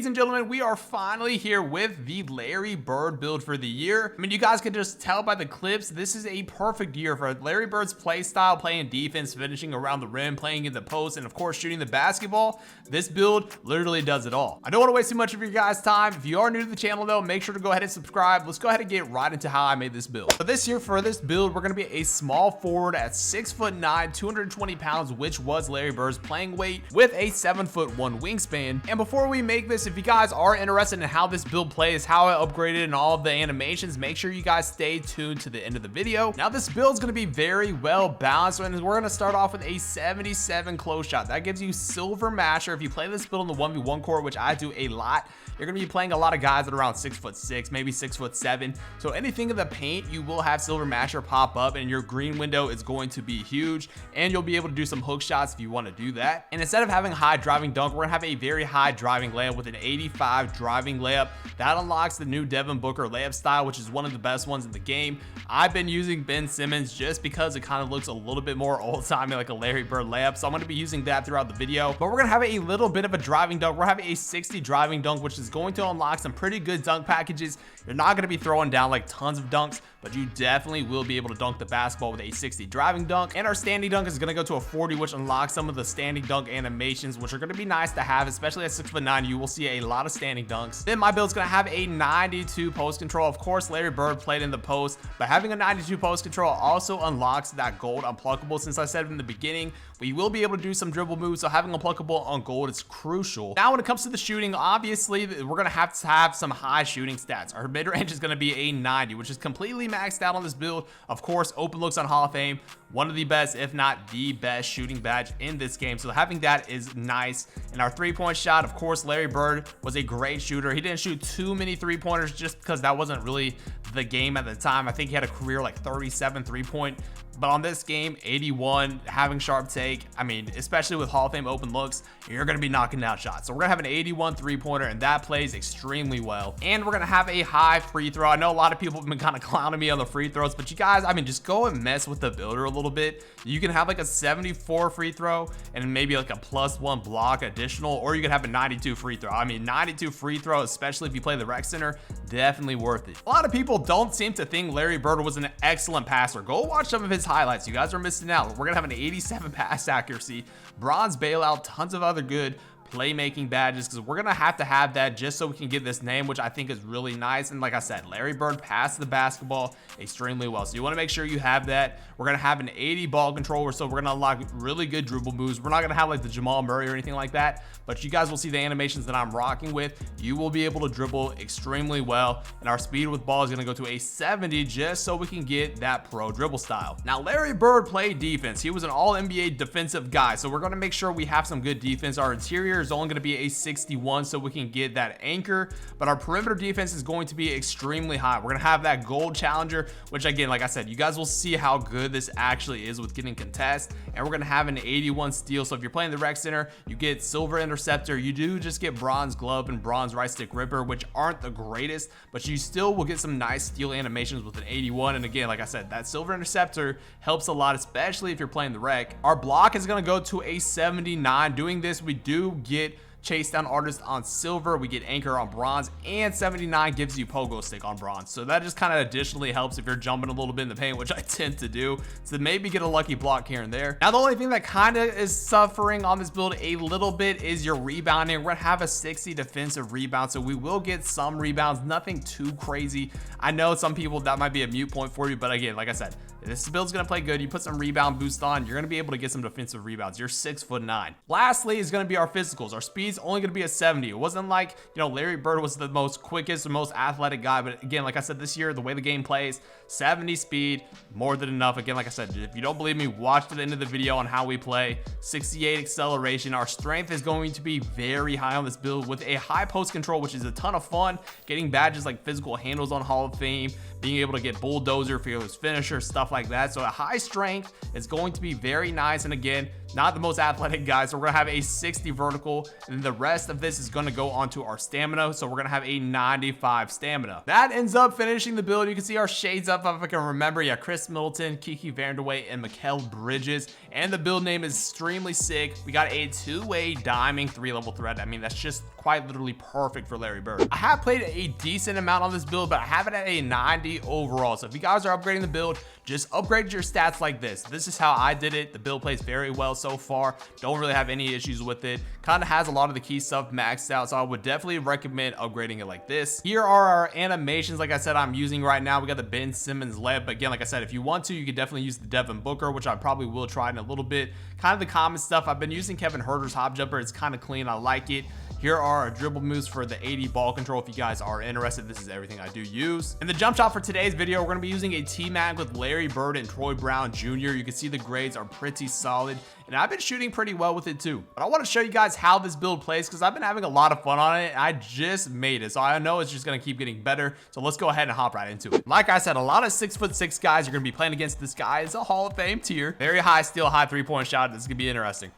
Ladies and gentlemen, we are finally here with the Larry Bird build for the year. I mean, you guys can just tell by the clips, this is a perfect year for Larry Bird's play style, playing defense, finishing around the rim, playing in the post, and of course shooting the basketball. This build literally does it all. I don't want to waste too much of your guys' time. If you are new to the channel though, make sure to go ahead and subscribe. Let's go ahead and get right into how I made this build. So this year for this build, we're going to be a small forward at 6'9", 220 pounds, which was Larry Bird's playing weight, with a 7'1" wingspan. And before we make this, if you guys are interested in how this build plays, how I upgraded and all of the animations, make sure you guys stay tuned to the end of the video. Now this build is going to be very well balanced, and we're going to start off with a 77 close shot. That gives you silver masher. If you play this build on the 1v1 court, which I do a lot, you're going to be playing a lot of guys at around 6'6", maybe 6'7". So anything in the paint, you will have silver masher pop up, and your green window is going to be huge, and you'll be able to do some hook shots if you want to do that. And instead of having high driving dunk, we're gonna have a very high driving layup with an 85 driving layup. That unlocks the new Devin Booker layup style, which is one of the best ones in the game. I've been using Ben Simmons just because it kind of looks a little bit more old-timey, like a Larry Bird layup, so I'm going to be using that throughout the video. But we're going to have a little bit of a driving dunk. We're having a 60 driving dunk, which is going to unlock some pretty good dunk packages. You're not going to be throwing down like tons of dunks, but you definitely will be able to dunk the basketball with a 60 driving dunk. And our standing dunk is going to go to a 40, which unlocks some of the standing dunk animations, which are going to be nice to have, especially at 6'9". You will see a lot of standing dunks. Then my build's going to have a 92 post control. Of course, Larry Bird played in the post, but having a 92 post control also unlocks that gold unpluckable. Since I said in the beginning, we will be able to do some dribble moves, so having unpluckable on gold is crucial. Now when it comes to the shooting, obviously we're going to have some high shooting stats. Our mid-range is going to be a 90, which is completely maxed out on this build. Of course, open looks on Hall of Fame, one of the best, if not the best shooting badge in this game, so having that is nice. And our three-point shot, of course, Larry Bird was a great shooter. He didn't shoot too many three-pointers just because that wasn't really the game at the time. I think he had a career like 37 three-point, but on this game, 81, having sharp take, I mean, especially with Hall of Fame open looks, you're going to be knocking down shots. So we're going to have an 81 three-pointer, and that plays extremely well. And we're going to have a high free throw. I know a lot of people have been kind of clowning me on the free throws, but you guys, I mean, just go and mess with the builder a little bit. You can have like a 74 free throw and maybe like a +1 block additional, or you can have a 92 free throw. I mean, 92 free throw, especially if you play the rec center, definitely worth it. A lot of people don't seem to think Larry Bird was an excellent passer. Go watch some of his highlights. You guys are missing out. We're gonna have an 87 pass accuracy, bronze bailout, tons of other good playmaking badges, because we're gonna have to have that just so we can get this name, which I think is really nice. And like I said, Larry Bird passed the basketball extremely well, so you want to make sure you have that. We're gonna have an 80 ball controller, so we're gonna unlock really good dribble moves. We're not gonna have like the Jamal Murray or anything like that, but you guys will see the animations that I'm rocking with. You will be able to dribble extremely well, and our speed with ball is gonna go to a 70 just so we can get that pro dribble style. Now Larry Bird played defense. He was an all NBA defensive guy, so we're gonna make sure we have some good defense. Our interior is only going to be a 61, so we can get that anchor, but our perimeter defense is going to be extremely high. We're going to have that gold challenger, which again, like I said, you guys will see how good this actually is with getting contest. And we're going to have an 81 steal, so if you're playing the rec center, you get silver interceptor. You do just get bronze glove and bronze right stick ripper, which aren't the greatest, but you still will get some nice steal animations with an 81. And again, like I said, that silver interceptor helps a lot, especially if you're playing the rec. Our block is going to go to a 79. Doing this, we do get chase down artist on silver, we get anchor on bronze, and 79 gives you pogo stick on bronze. So that just kind of additionally helps if you're jumping a little bit in the paint, which I tend to do, so maybe get a lucky block here and there. Now the only thing that kind of is suffering on this build a little bit is your rebounding. We're gonna have a 60 defensive rebound, so we will get some rebounds, nothing too crazy. I know some people that might be a mute point for you, but again, like I said, this build's gonna play good. You put some rebound boost on, you're gonna be able to get some defensive rebounds. You're 6'9". Lastly is gonna be our physicals. Our speed's only gonna be a 70. It wasn't like, you know, Larry Bird was the most quickest or most athletic guy, but again, like I said, this year, the way the game plays, 70 speed, more than enough. Again, like I said, if you don't believe me, watch to the end of the video on how we play. 68 acceleration. Our strength is going to be very high on this build with a high post control, which is a ton of fun. Getting badges like physical handles on Hall of Fame, being able to get bulldozer, fearless finisher, stuff like that. So a high strength is going to be very nice. And again, not the most athletic guy. So we're gonna have a 60 vertical, and the rest of this is gonna go onto our stamina. So we're gonna have a 95 stamina. That ends up finishing the build. You can see our shades up if I can remember. Yeah, Chris Middleton, Kiki Vanderway, and Mikal Bridges. And the build name is extremely sick. We got a 2-way diamond 3-level threat. I mean, that's just quite literally perfect for Larry Bird. I have played a decent amount on this build, but I have it at a 90 overall. So if you guys are upgrading the build, just upgrade your stats like this. This is how I did it. The build plays very well so far. Don't really have any issues with it. Kind of has a lot of the key stuff maxed out, so I would definitely recommend upgrading it like this. Here are our animations. Like I said, I'm using right now. We got the Ben Simmons layup, but again, like I said, if you want to, you could definitely use the Devin Booker, which I probably will try in a little bit. Kind of the common stuff. I've been using Kevin Huerter's hop jumper. It's kind of clean. I like it. Here are our dribble moves for the 80 ball control. If you guys are interested, this is everything I do use. In the jump shot for today's video, we're going to be using a T-Mac with Larry Bird and Troy Brown Jr. You can see the grades are pretty solid, and I've been shooting pretty well with it too. But I want to show you guys how this build plays because I've been having a lot of fun on it. I just made it, so I know it's just going to keep getting better. So let's go ahead and hop right into it. Like I said, a lot of 6'6" guys are going to be playing against this guy. It's a Hall of Fame tier. Very high steal, high 3-point shot. This is going to be interesting.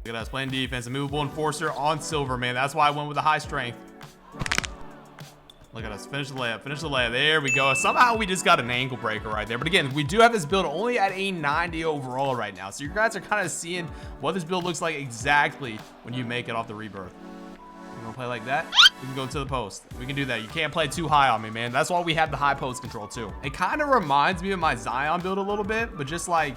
Look at us playing defense, a movable enforcer on silver, man. That's why I went with a high strength. Look at us, finish the layup, finish the layup. There we go. Somehow we just got an ankle breaker right there. But again, we do have this build only at a 90 overall right now. So you guys are kind of seeing what this build looks like exactly when you make it off the rebirth. You want to play like that? We can go to the post. We can do that. You can't play too high on me, man. That's why we have the high post control too. It kind of reminds me of my Zion build a little bit, but just like,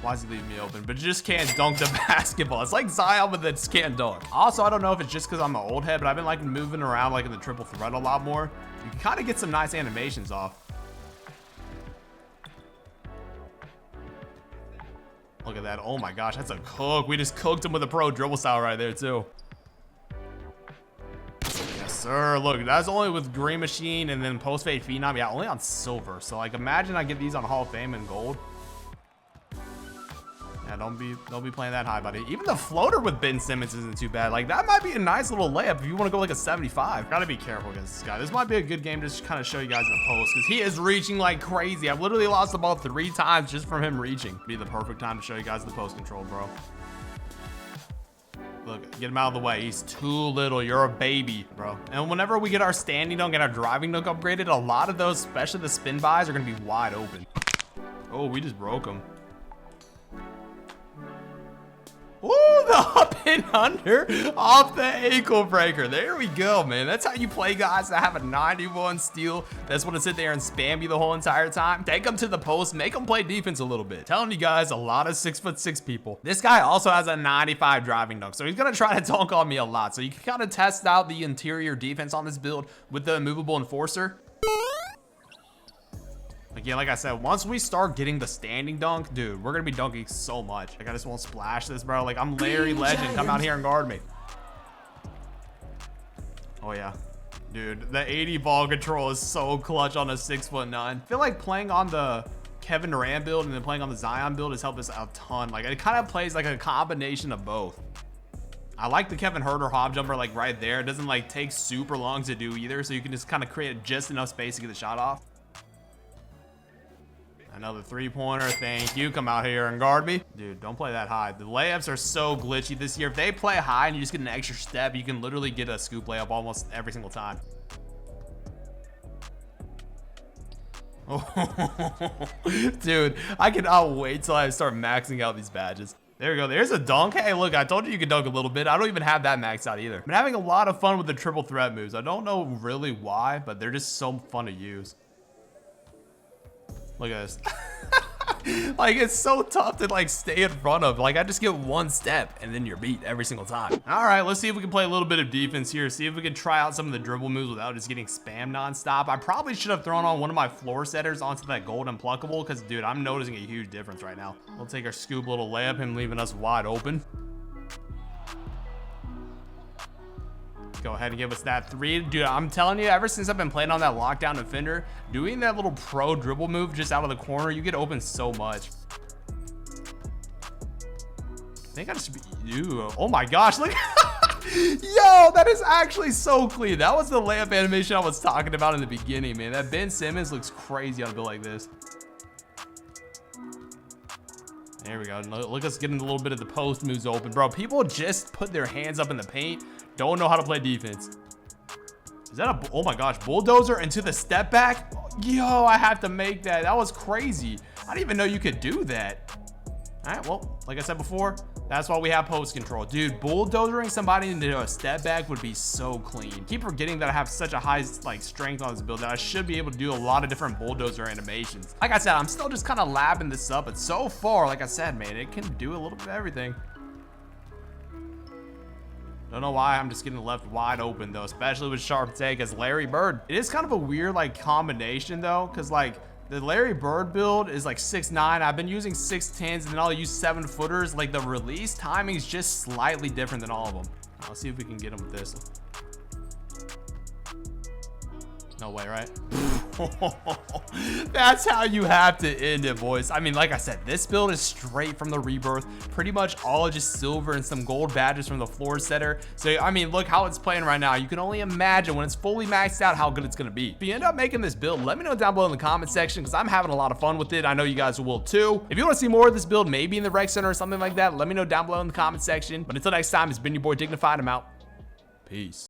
why is he leaving me open? But just can't dunk the basketball. It's like Zion, but it just can't dunk. Also, I don't know if it's just because I'm an old head, but I've been like moving around like in the triple threat a lot more. You can kind of get some nice animations off. Look at that. Oh my gosh, that's a cook. We just cooked him with a pro dribble style right there too. Yes, sir. Look, that's only with Green Machine and then Post Fade Phenom. Yeah, only on silver. So like, imagine I get these on Hall of Fame and gold. Yeah, don't be playing that high, buddy. Even the floater with Ben Simmons isn't too bad. Like, that might be a nice little layup if you want to go like a 75. Gotta be careful against this guy. This might be a good game to just kind of show you guys the post because he is reaching like crazy. I've literally lost the ball 3 times just from him reaching. Be the perfect time to show you guys the post control, bro. Look, get him out of the way. He's too little. You're a baby, bro. And whenever we get our standing dunk and our driving dunk upgraded, a lot of those, especially the spin buys, are going to be wide open. Oh, we just broke him. Ooh, the up and under off the ankle breaker. There we go, man. That's how you play guys that have a 91 steal. That's want to sit there and spam you the whole entire time. Take them to the post, make them play defense a little bit. Telling you guys, a lot of 6'6" people. This guy also has a 95 driving dunk, so he's gonna try to dunk on me a lot. So you can kind of test out the interior defense on this build with the movable enforcer. Again, like I said, once we start getting the standing dunk, dude, we're gonna be dunking so much. Like, I just won't splash this, bro. Like, I'm Larry Legend. Come out here and guard me. Oh yeah, dude, the 80 ball control is so clutch on a 6'9". I feel like playing on the Kevin Durant build and then playing on the Zion build has helped us a ton. Like, it kind of plays like a combination of both. I like the Kevin Huerter hop jumper like right there. It doesn't like take super long to do either, so you can just kind of create just enough space to get the shot off. Another 3-pointer. Thank you. Come out here and guard me. Dude, don't play that high. The layups are so glitchy this year. If they play high and you just get an extra step, you can literally get a scoop layup almost every single time. Oh, dude, I cannot wait till I start maxing out these badges. There we go. There's a dunk. Hey, look, I told you could dunk a little bit. I don't even have that maxed out either. I'm having a lot of fun with the triple threat moves. I don't know really why, but they're just so fun to use. Look at this. Like, it's so tough to like stay in front of. Like, I just get one step and then you're beat every single time. All right, let's see if we can play a little bit of defense here. See if we can try out some of the dribble moves without just getting spammed nonstop. I probably should have thrown on one of my floor setters onto that gold unpluckable because, dude, I'm noticing a huge difference right now. We'll take our scoop little layup, him leaving us wide open. Go ahead and give us that 3. Dude, I'm telling you, ever since I've been playing on that lockdown defender, doing that little pro dribble move just out of the corner, you get open so much. I think I just oh my gosh, look. Yo, that is actually so clean. That was the layup animation I was talking about in the beginning, man. That Ben Simmons looks crazy on a build like this. There we go. Look us getting a little bit of the post moves open. Bro, people just put their hands up in the paint. Don't know how to play defense. Is that a, oh my gosh, bulldozer into the step back? Yo, I have to make that. That was crazy. I didn't even know you could do that. All right, well, like I said before, that's why we have post control. Dude, bulldozering somebody into a step back would be so clean. Keep forgetting that I have such a high strength on this build that I should be able to do a lot of different bulldozer animations. Like I said, I'm still just kind of labbing this up, but so far, like I said, man, it can do a little bit of everything. Don't know why I'm just getting left wide open though, especially with sharp take as Larry Bird. It is kind of a weird combination though, because the Larry Bird build is 6'9". I've been using 6'10s and then I'll use 7-footers. The release timing is just slightly different than all of them. Let's see if we can get him with this. No way, right? That's how you have to end it, boys. I mean, like I said, this build is straight from the Rebirth. Pretty much all just silver and some gold badges from the floor setter. So, I mean, look how it's playing right now. You can only imagine when it's fully maxed out how good it's going to be. If you end up making this build, let me know down below in the comment section because I'm having a lot of fun with it. I know you guys will too. If you want to see more of this build, maybe in the rec center or something like that, let me know down below in the comment section. But until next time, it's been your boy Dignified. I'm out. Peace.